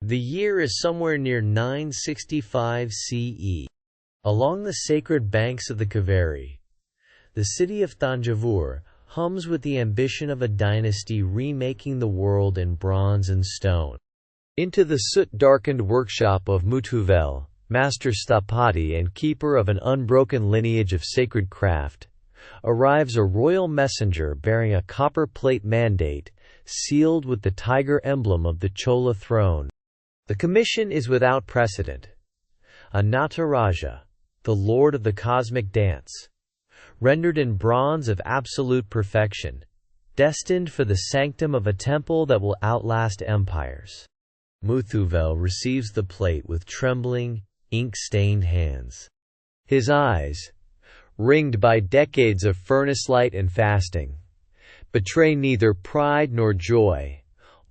The year is somewhere near 965 CE. Along the sacred banks of the Kaveri, the city of Thanjavur hums with the ambition of a dynasty remaking the world in bronze and stone. Into the soot-darkened workshop of Muthuvel, master sthapati and keeper of an unbroken lineage of sacred craft, arrives a royal messenger bearing a copper plate mandate, sealed with the tiger emblem of the Chola throne. The commission is without precedent. A Nataraja, the lord of the cosmic dance, rendered in bronze of absolute perfection, destined for the sanctum of a temple that will outlast empires. Muthuvel receives the plate with trembling, ink-stained hands. His eyes, ringed by decades of furnace light and fasting, betray neither pride nor joy,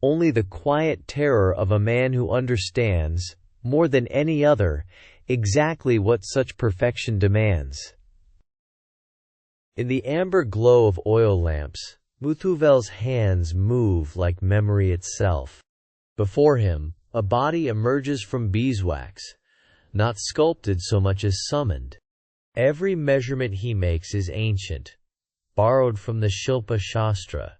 only the quiet terror of a man who understands, more than any other, exactly what such perfection demands. In the amber glow of oil lamps, Muthuvel's hands move like memory itself. Before him, a body emerges from beeswax, not sculpted so much as summoned. Every measurement he makes is ancient, borrowed from the Shilpa Shastra,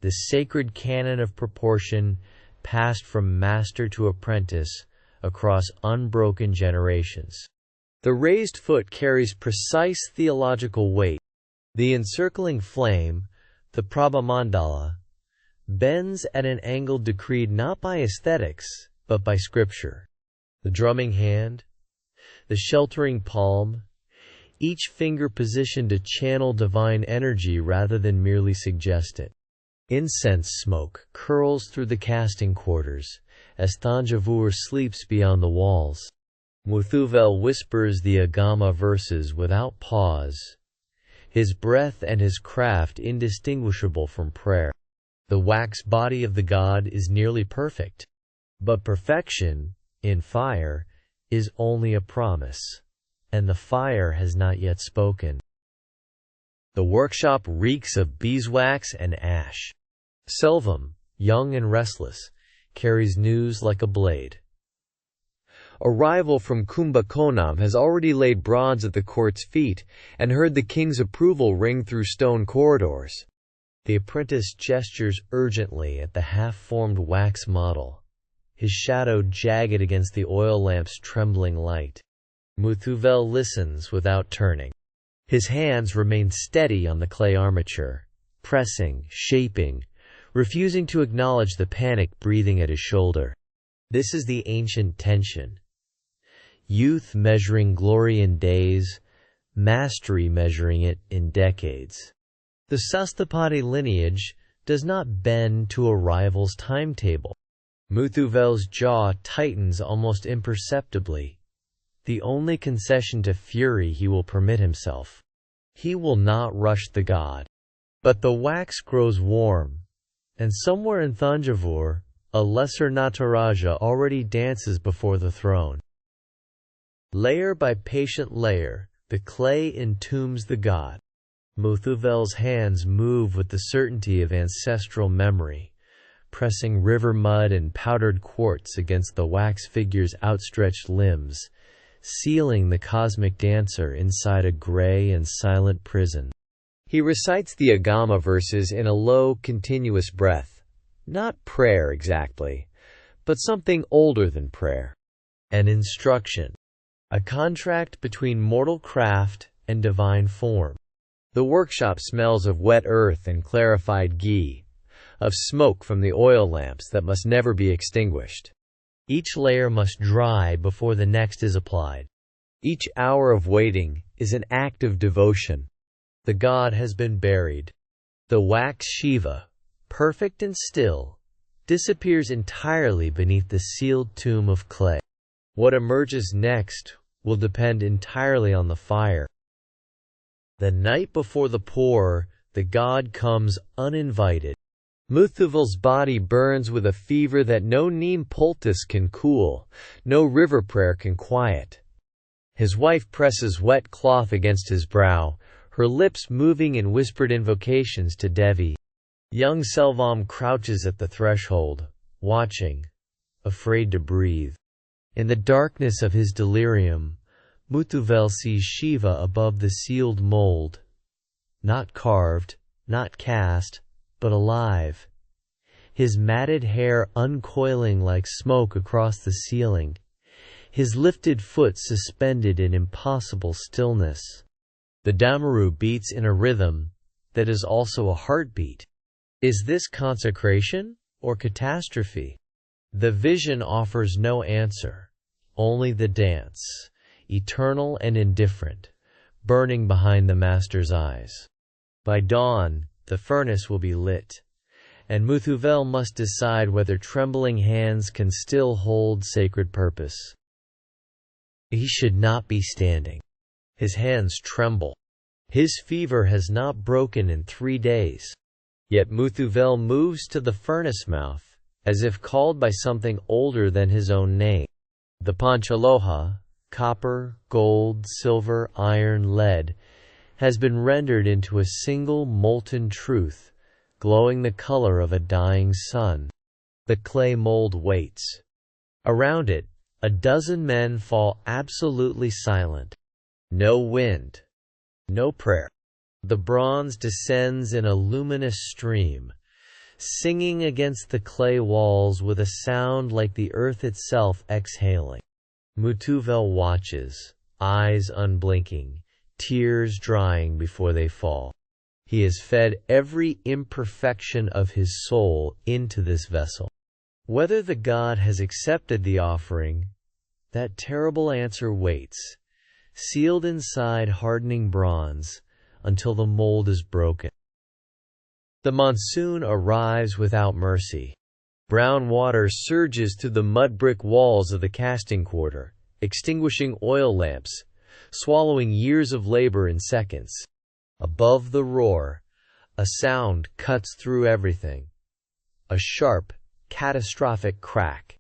the sacred canon of proportion passed from master to apprentice across unbroken generations. The raised foot carries precise theological weight. The encircling flame, the Prabhamandala, bends at an angle decreed not by aesthetics, but by scripture. The drumming hand, the sheltering palm, each finger positioned to channel divine energy rather than merely suggest it. Incense smoke curls through the casting quarters, as Thanjavur sleeps beyond the walls. Muthuvel whispers the Agama verses without pause, his breath and his craft indistinguishable from prayer. The wax body of the god is nearly perfect, but perfection, in fire, is only a promise, and the fire has not yet spoken. The workshop reeks of beeswax and ash. Selvam, young and restless, carries news like a blade. A rival from Kumbakonam has already laid bronze at the court's feet and heard the king's approval ring through stone corridors. The apprentice gestures urgently at the half-formed wax model, his shadow jagged against the oil lamp's trembling light. Muthuvel listens without turning. His hands remain steady on the clay armature, pressing, shaping, refusing to acknowledge the panic breathing at his shoulder. This is the ancient tension. Youth measuring glory in days, mastery measuring it in decades. The sthapati lineage does not bend to a rival's timetable. Muthuvel's jaw tightens almost imperceptibly, the only concession to fury he will permit himself. He will not rush the god. But the wax grows warm, and somewhere in Thanjavur, a lesser Nataraja already dances before the throne. Layer by patient layer, the clay entombs the god. Muthuvel's hands move with the certainty of ancestral memory, pressing river mud and powdered quartz against the wax figure's outstretched limbs, sealing the cosmic dancer inside a gray and silent prison. He recites the Agama verses in a low, continuous breath. Not prayer exactly, but something older than prayer. An instruction. A contract between mortal craft and divine form. The workshop smells of wet earth and clarified ghee, of smoke from the oil lamps that must never be extinguished. Each layer must dry before the next is applied. Each hour of waiting is an act of devotion. The god has been buried. The wax Shiva, perfect and still, disappears entirely beneath the sealed tomb of clay. What emerges next will depend entirely on the fire. The night before the pour, the god comes uninvited. Muthuvel's body burns with a fever that no neem poultice can cool, no river prayer can quiet. His wife presses wet cloth against his brow, her lips moving in whispered invocations to Devi. Young Selvam crouches at the threshold, watching, afraid to breathe. In the darkness of his delirium, Muthuvel sees Shiva above the sealed mold, not carved, not cast, but alive. His matted hair uncoiling like smoke across the ceiling, his lifted foot suspended in impossible stillness. The Damaru beats in a rhythm that is also a heartbeat. Is this consecration or catastrophe? The vision offers no answer, only the dance, eternal and indifferent, burning behind the master's eyes. By dawn, the furnace will be lit, and Muthuvel must decide whether trembling hands can still hold sacred purpose. He should not be standing. His hands tremble. His fever has not broken in 3 days. Yet Muthuvel moves to the furnace mouth, as if called by something older than his own name. The Panchaloha, copper, gold, silver, iron, lead, has been rendered into a single molten truth, glowing the color of a dying sun. The clay mold waits. Around it, a dozen men fall absolutely silent. No wind, no prayer. The bronze descends in a luminous stream, singing against the clay walls with a sound like the earth itself exhaling. Muthuvel watches, eyes unblinking, tears drying before they fall. He has fed every imperfection of his soul into this vessel. Whether the god has accepted the offering, that terrible answer waits, sealed inside hardening bronze, until the mold is broken. The monsoon arrives without mercy. Brown water surges through the mud brick walls of the casting quarter, extinguishing oil lamps, swallowing years of labor in seconds. Above the roar, a sound cuts through everything. A sharp, catastrophic crack.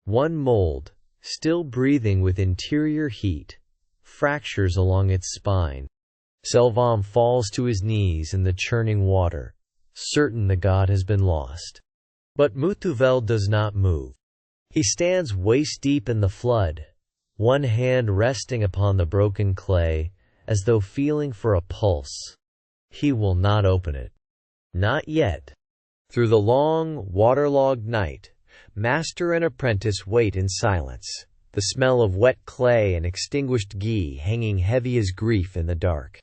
One mold, still breathing with interior heat, fractures along its spine. Selvam falls to his knees in the churning water, certain the god has been lost. But Muthuvel does not move. He stands waist-deep in the flood, one hand resting upon the broken clay, as though feeling for a pulse. He will not open it. Not yet. Through the long, waterlogged night, master and apprentice wait in silence, the smell of wet clay and extinguished ghee hanging heavy as grief in the dark.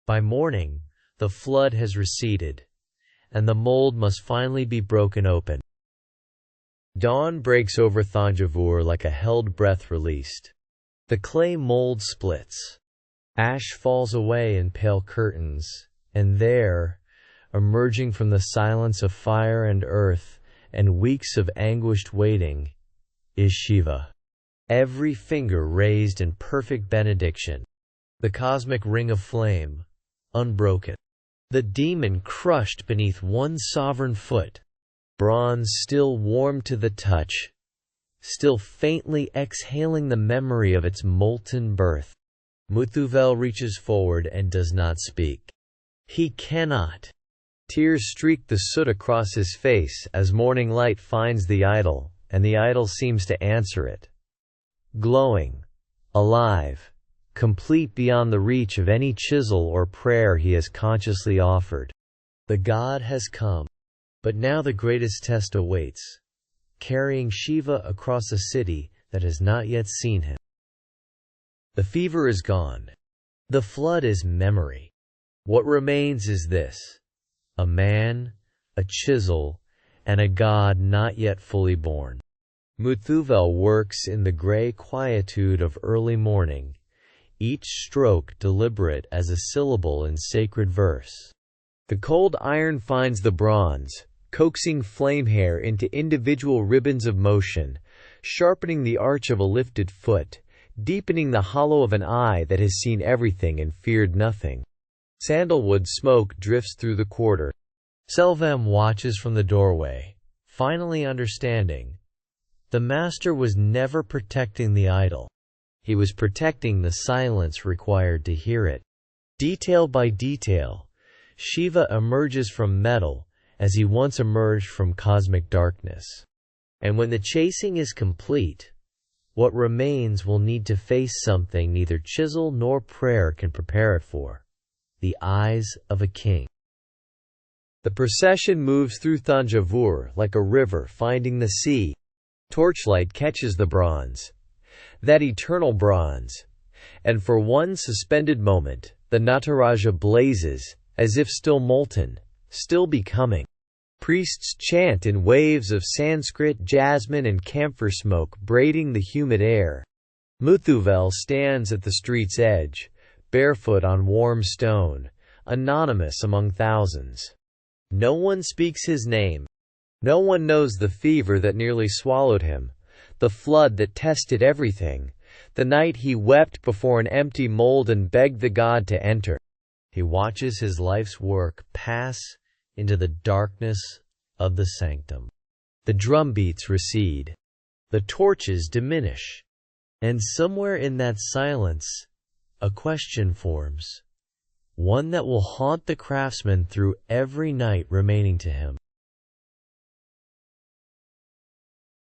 By morning, the flood has receded, and the mold must finally be broken open. Dawn breaks over Thanjavur like a held breath released. The clay mold splits. Ash falls away in pale curtains, and there, emerging from the silence of fire and earth and weeks of anguished waiting, is Shiva. Every finger raised in perfect benediction. The cosmic ring of flame, unbroken. The demon crushed beneath one sovereign foot. Bronze still warm to the touch, still faintly exhaling the memory of its molten birth. Muthuvel reaches forward and does not speak. He cannot. Tears streak the soot across his face as morning light finds the idol, and the idol seems to answer it. Glowing, alive, complete beyond the reach of any chisel or prayer he has consciously offered. The god has come. But now the greatest test awaits, carrying Shiva across a city that has not yet seen him. The fever is gone. The flood is memory. What remains is this: a man, a chisel, and a god not yet fully born. Muthuvel works in the gray quietude of early morning, each stroke deliberate as a syllable in sacred verse. The cold iron finds the bronze, coaxing flame hair into individual ribbons of motion, sharpening the arch of a lifted foot, deepening the hollow of an eye that has seen everything and feared nothing. Sandalwood smoke drifts through the quarter. Selvam watches from the doorway, finally understanding. The master was never protecting the idol. He was protecting the silence required to hear it. Detail by detail, Shiva emerges from metal, as he once emerged from cosmic darkness. And when the chasing is complete, what remains will need to face something neither chisel nor prayer can prepare it for: the eyes of a king. The procession moves through Thanjavur like a river finding the sea. Torchlight catches the bronze, that eternal bronze, and for one suspended moment, the Nataraja blazes, as if still molten, still becoming. Priests chant in waves of Sanskrit, jasmine and camphor smoke braiding the humid air. Muthuvel stands at the street's edge, barefoot on warm stone, anonymous among thousands. No one speaks his name. No one knows the fever that nearly swallowed him, the flood that tested everything, the night he wept before an empty mold and begged the god to enter. He watches his life's work pass into the darkness of the sanctum. The drumbeats recede. The torches diminish. And somewhere in that silence, a question forms. One that will haunt the craftsman through every night remaining to him.